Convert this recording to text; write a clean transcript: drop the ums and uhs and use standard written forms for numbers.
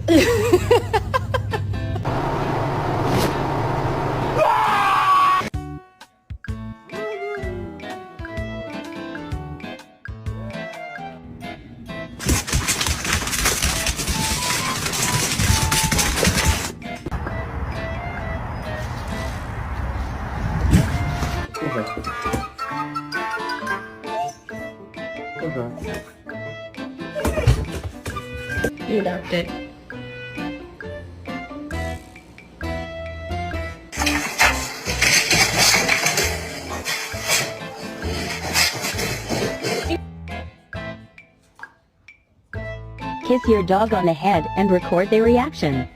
You dumped it. Kiss your dog on the head and record their reaction.